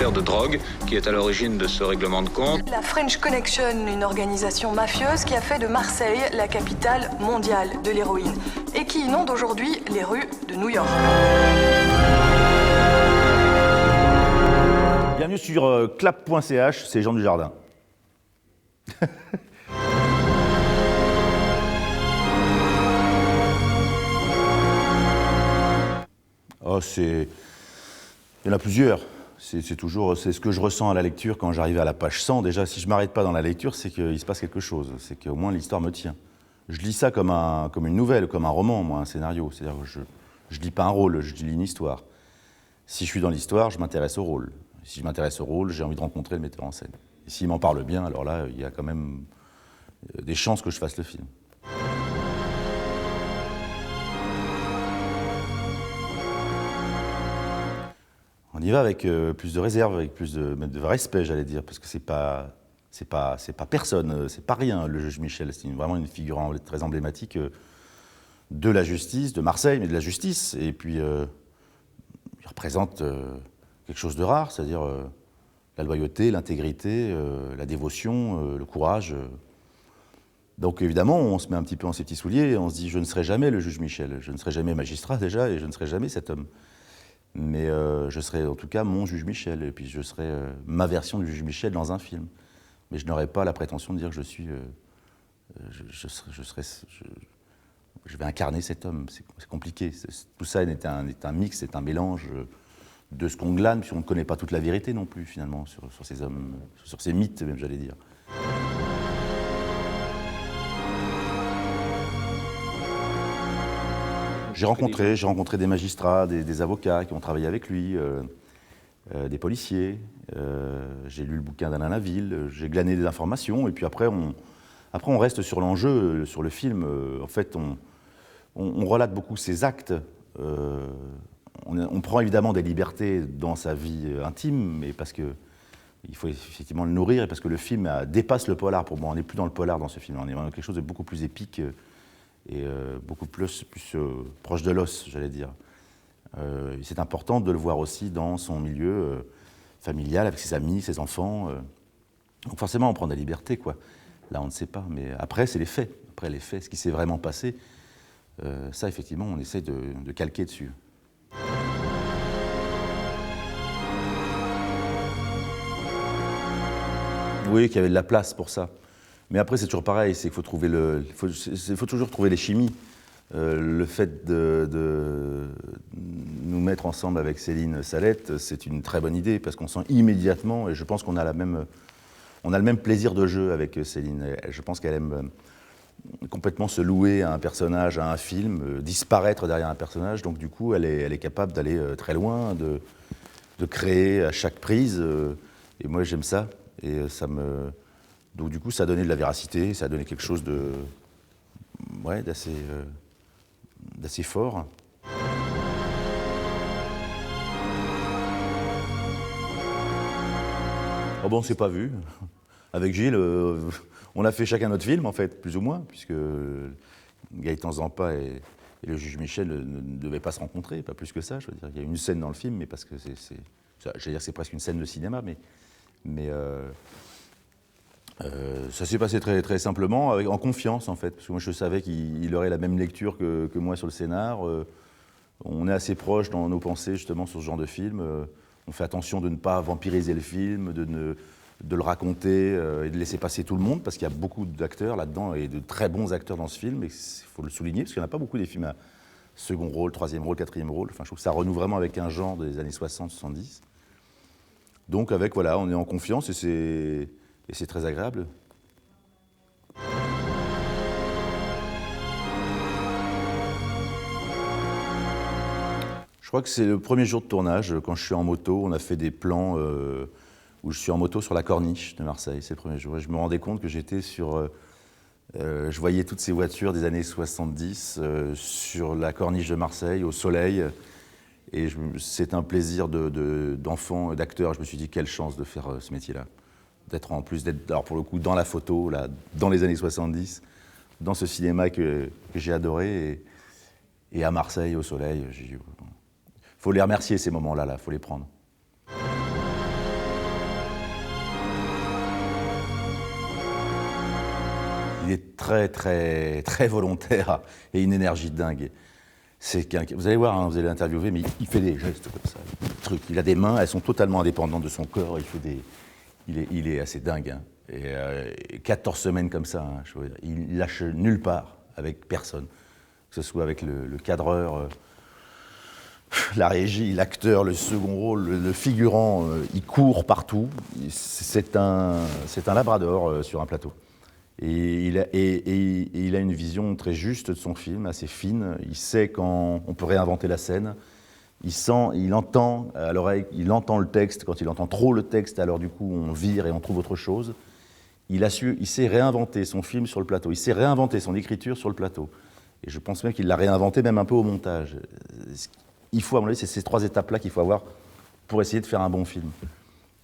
affaire de drogue qui est à l'origine de ce règlement de compte. La French Connection, une organisation mafieuse qui a fait de Marseille la capitale mondiale de l'héroïne et qui inonde aujourd'hui les rues de New York. Bienvenue sur clap.ch, c'est Jean Dujardin. Oh, il y en a plusieurs. C'est ce que je ressens à la lecture quand j'arrive à la page 100. Déjà, si je ne m'arrête pas dans la lecture, c'est qu'il se passe quelque chose. C'est qu'au moins l'histoire me tient. Je lis ça comme une nouvelle, comme un roman, moi, un scénario. C'est-à-dire que je ne lis pas un rôle, je lis une histoire. Si je suis dans l'histoire, je m'intéresse au rôle. Si je m'intéresse au rôle, j'ai envie de rencontrer le metteur en scène. Et s'il m'en parle bien, alors là, il y a quand même des chances que je fasse le film. On y va avec plus de réserve, avec plus de respect, j'allais dire, parce que c'est pas personne, c'est pas rien, le juge Michel. C'est vraiment une figure très emblématique de la justice, de Marseille, mais de la justice. Et puis, il représente quelque chose de rare, c'est-à-dire la loyauté, l'intégrité, la dévotion, le courage. Donc évidemment, on se met un petit peu en ses petits souliers, on se dit « je ne serai jamais le juge Michel, je ne serai jamais magistrat déjà, et je ne serai jamais cet homme ». Mais je serai en tout cas mon juge Michel, et puis je serai ma version du juge Michel dans un film. Mais je n'aurai pas la prétention de dire que je vais incarner cet homme, c'est compliqué. Tout ça est un mix, c'est un mélange de ce qu'on glane, puis on ne connaît pas toute la vérité non plus finalement sur ces hommes, sur ces mythes même j'allais dire. J'ai rencontré des magistrats, des avocats qui ont travaillé avec lui, des policiers. J'ai lu le bouquin d'Alain Laville, j'ai glané des informations, et puis après on reste sur l'enjeu, sur le film. En fait, on relate beaucoup ses actes. On prend évidemment des libertés dans sa vie intime, mais parce qu'il faut effectivement le nourrir, et parce que le film dépasse le polar. Pour moi, on n'est plus dans le polar dans ce film, on est dans quelque chose de beaucoup plus épique, et beaucoup plus proche de l'os, j'allais dire. C'est important de le voir aussi dans son milieu familial, avec ses amis, ses enfants. Donc forcément, on prend des libertés, quoi. Là, on ne sait pas, mais après, c'est les faits. Après, les faits, ce qui s'est vraiment passé, ça, effectivement, on essaie de calquer dessus. Oui, qu'il y avait de la place pour ça. Mais après, c'est toujours pareil, c'est qu'il faut faut toujours trouver les chimies. Le fait de nous mettre ensemble avec Céline Salette, c'est une très bonne idée, parce qu'on sent immédiatement, et je pense qu'on a le même plaisir de jeu avec Céline. Je pense qu'elle aime complètement se louer à un personnage, à un film, disparaître derrière un personnage, donc du coup, elle est capable d'aller très loin, de créer à chaque prise, et moi j'aime ça, et donc du coup, ça a donné de la véracité, ça a donné quelque chose d'assez fort. Oh bon, on ne s'est pas vu. Avec Gilles, on a fait chacun notre film, en fait, plus ou moins, puisque Gaëtan Zampa et le juge Michel ne devaient pas se rencontrer, pas plus que ça. Je veux dire, il y a une scène dans le film, mais parce que c'est presque une scène de cinéma, mais ça s'est passé très, très simplement, en confiance en fait, parce que moi je savais qu'il aurait la même lecture que moi sur le scénar. On est assez proches dans nos pensées justement sur ce genre de film. On fait attention de ne pas vampiriser le film, de le raconter et de laisser passer tout le monde, parce qu'il y a beaucoup d'acteurs là-dedans et de très bons acteurs dans ce film, et il faut le souligner, parce qu'il n'y en a pas beaucoup des films à second rôle, troisième rôle, quatrième rôle. Enfin, je trouve que ça renoue vraiment avec un genre des années 60-70. Donc voilà, on est en confiance et c'est très agréable. Je crois que c'est le premier jour de tournage, quand je suis en moto. On a fait des plans où je suis en moto sur la corniche de Marseille, c'est le premier jour. Et je me rendais compte que j'étais sur... je voyais toutes ces voitures des années 70 sur la corniche de Marseille, au soleil. Et c'est un plaisir d'enfant, d'acteur. Je me suis dit, quelle chance de faire ce métier-là. Alors pour le coup, dans la photo, là, dans les années 70, dans ce cinéma que j'ai adoré, et à Marseille, au soleil. Il faut les remercier, ces moments-là, faut les prendre. Il est très, très, très volontaire et une énergie de dingue. Vous allez voir, hein, vous allez l'interviewer, mais il fait des gestes comme ça. Il a des mains, elles sont totalement indépendantes de son corps. Il est assez dingue. Hein. Et 14 semaines comme ça, hein, je veux dire, il lâche nulle part avec personne. Que ce soit avec le cadreur, la régie, l'acteur, le second rôle, le figurant, il court partout. C'est un labrador sur un plateau. Et il a une vision très juste de son film, assez fine. Il sait quand on peut réinventer la scène. Il entend à l'oreille, il entend le texte. Quand il entend trop le texte, alors du coup, on vire et on trouve autre chose. Il sait réinventer son film sur le plateau. Il sait réinventer son écriture sur le plateau. Et je pense même qu'il l'a réinventé même un peu au montage. Il faut, à mon avis, c'est ces 3 étapes-là qu'il faut avoir pour essayer de faire un bon film.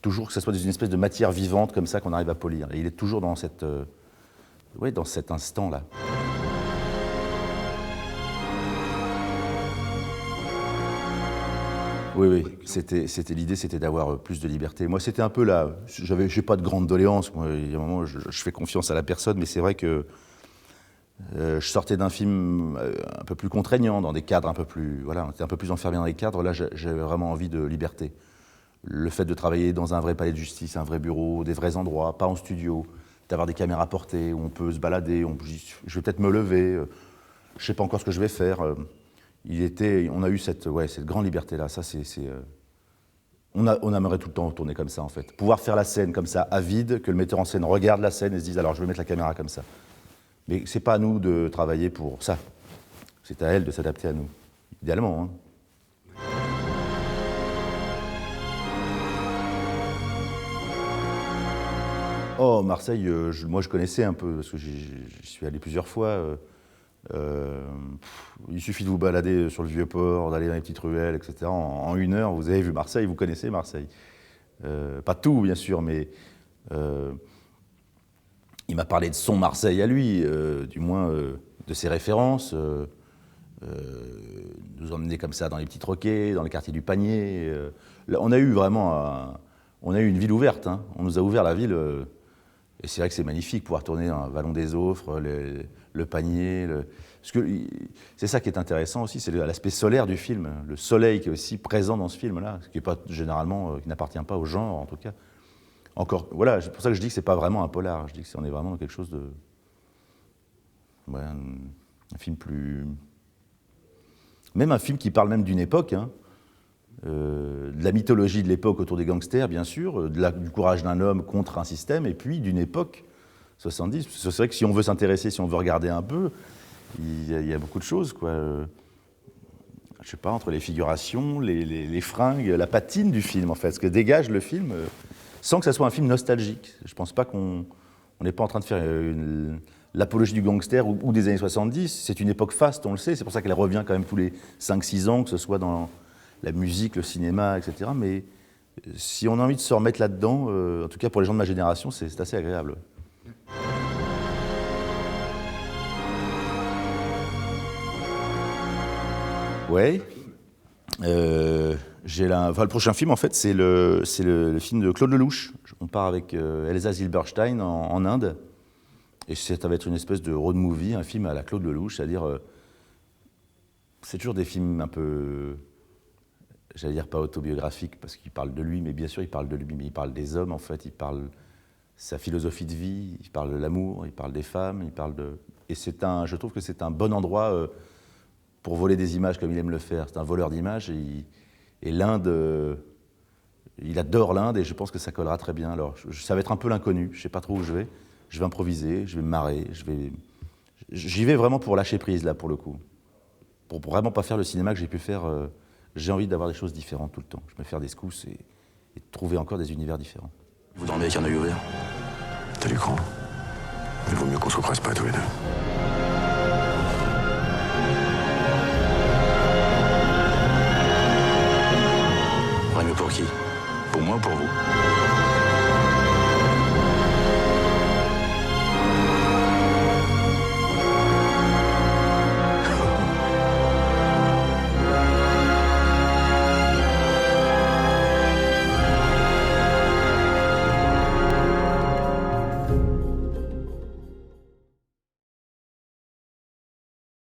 Toujours que ce soit une espèce de matière vivante comme ça qu'on arrive à polir. Et il est toujours dans dans cet instant-là. Oui, l'idée, c'était d'avoir plus de liberté. Moi, c'était un peu là. J'ai pas de grande doléance. Moi, il y a un moment, je fais confiance à la personne, mais c'est vrai que je sortais d'un film un peu plus contraignant, dans des cadres un peu plus, voilà, on était un peu plus enfermé dans les cadres. Là, j'avais vraiment envie de liberté. Le fait de travailler dans un vrai palais de justice, un vrai bureau, des vrais endroits, pas en studio, d'avoir des caméras portées où on peut se balader, je vais peut-être me lever, je sais pas encore ce que je vais faire. On a eu cette grande liberté-là. Ça, on aimerait tout le temps tourner comme ça, en fait. Pouvoir faire la scène comme ça, à vide, que le metteur en scène regarde la scène et se dise « alors, je vais mettre la caméra comme ça ». Mais c'est pas à nous de travailler pour ça. C'est à elle de s'adapter à nous, idéalement. Hein. Oh, Marseille, moi je connaissais un peu, parce que j'y suis allé plusieurs fois. Il suffit de vous balader sur le Vieux-Port, d'aller dans les petites ruelles, etc. En 1 heure, vous avez vu Marseille, vous connaissez Marseille. Pas tout, bien sûr, mais il m'a parlé de son Marseille à lui, du moins de ses références. Nous emmener comme ça dans les petits troquets, dans les quartiers du Panier. On a eu vraiment une ville ouverte. Hein. On nous a ouvert la ville. Et c'est vrai que c'est magnifique, pouvoir tourner dans le Vallon des Offres, le Panier. Parce que c'est ça qui est intéressant aussi, c'est l'aspect solaire du film. Le soleil qui est aussi présent dans ce film-là, ce qui est pas généralement, qui n'appartient pas au genre en tout cas. Encore, voilà, c'est pour ça que je dis que c'est pas vraiment un polar. Je dis que on est vraiment dans quelque chose de, un film plus, même un film qui parle même d'une époque. Hein. De la mythologie de l'époque autour des gangsters, bien sûr, du courage d'un homme contre un système, et puis d'une époque 70. C'est vrai que si on veut s'intéresser, si on veut regarder un peu, il y a beaucoup de choses, quoi. Je sais pas, entre les figurations, les fringues, la patine du film, en fait, ce que dégage le film, sans que ça soit un film nostalgique. Je pense pas qu'on n'est pas en train de faire l'apologie du gangster ou des années 70. C'est une époque faste, on le sait, c'est pour ça qu'elle revient quand même tous les 5-6 ans, que ce soit dans la musique, le cinéma, etc. Mais si on a envie de se remettre là-dedans, en tout cas pour les gens de ma génération, c'est assez agréable. Ouais. Le prochain film, en fait, c'est le film de Claude Lelouch. On part avec Elsa Zilberstein en Inde. Et ça va être une espèce de road movie, un film à la Claude Lelouch, c'est-à-dire... c'est toujours des films un peu... J'allais dire pas autobiographique parce qu'il parle de lui, mais bien sûr il parle de lui, mais il parle des hommes en fait, il parle sa philosophie de vie, il parle de l'amour, il parle des femmes, il parle de... Et je trouve que c'est un bon endroit pour voler des images comme il aime le faire. C'est un voleur d'images et l'Inde, il adore l'Inde et je pense que ça collera très bien. Alors ça va être un peu l'inconnu, je sais pas trop où je vais improviser, je vais me marrer, j'y vais vraiment pour lâcher prise là pour le coup, pour vraiment pas faire le cinéma que j'ai pu faire. J'ai envie d'avoir des choses différentes tout le temps. Je vais me faire des secousses et trouver encore des univers différents. Vous dormez avec un œil ouvert? T'as du cran. Il vaut mieux qu'on se croise pas tous les deux. Mieux pour qui? Pour moi ou pour vous?